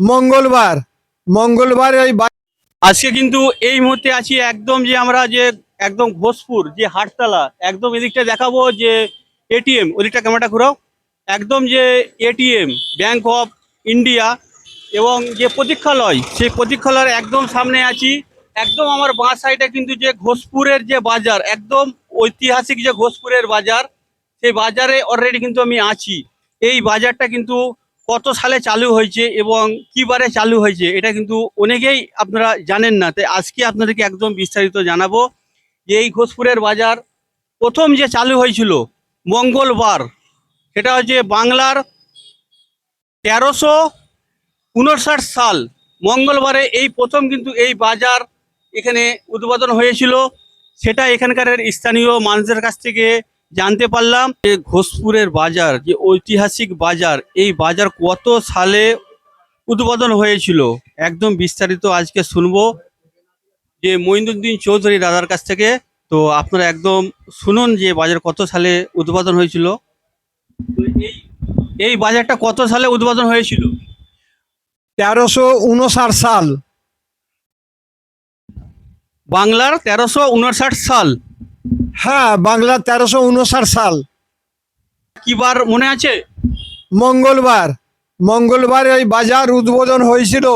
মঙ্গলবার মঙ্গলবার এই আজকে কিন্তু এই মুহূর্তে আছি একদম যে আমরা যে একদম ঘোষপুর যে হাটতলা একদম এদিকটা দেখাবো যে এটিএম ওদিকটা ক্যামেরাটা ঘুরাও একদম যে এটিএম ব্যাংক অফ ইন্ডিয়া এবং যে প্রতীক্ষালয় সেই প্রতীক্ষালয়ের একদম সামনে আছি। একদম আমার বাঁ সাইডে কিন্তু যে ঘোষপুরের যে বাজার একদম ঐতিহাসিক যে ঘোষপুরের বাজার সেই বাজারে অলরেডি কিন্তু আমি আছি। এই বাজারটা কিন্তু কত সালে চালু হয়েছে এবং কী বারে চালু হয়েছে এটা কিন্তু অনেকেই আপনারা জানেন না, তাই আজকে আপনাদেরকে একদম বিস্তারিত জানাবো যে এই ঘোষপুরের বাজার প্রথম যে চালু হয়েছিল মঙ্গলবার, সেটা হচ্ছে বাংলার 1359 সাল মঙ্গলবারে এই প্রথম কিন্তু এই বাজার এখানে উদ্বোধন হয়েছিল। সেটা এখানকার স্থানীয় মানুষের কাছ থেকে জানতে পারলাম যে ঘোষপুরের বাজার যে ঐতিহাসিক বাজার, এই বাজার কত সালে উদ্বোধন হয়েছিল একদম বিস্তারিত আজকে শুনবো যে মঈনুদ্দিন চৌধুরী দাদার কাছ থেকে। তো আপনারা একদম শুনুন যে বাজার কত সালে উদ্বোধন হয়েছিল। তো এই বাজারটা কত সালে উদ্বোধন হয়েছিল? 1359 সাল। বাংলার 1359 সাল। হ্যাঁ, বাংলা 1359 সাল। কি বার মনে আছে? মঙ্গলবার মঙ্গলবার এই বাজার উদ্বোধন হয়েছিল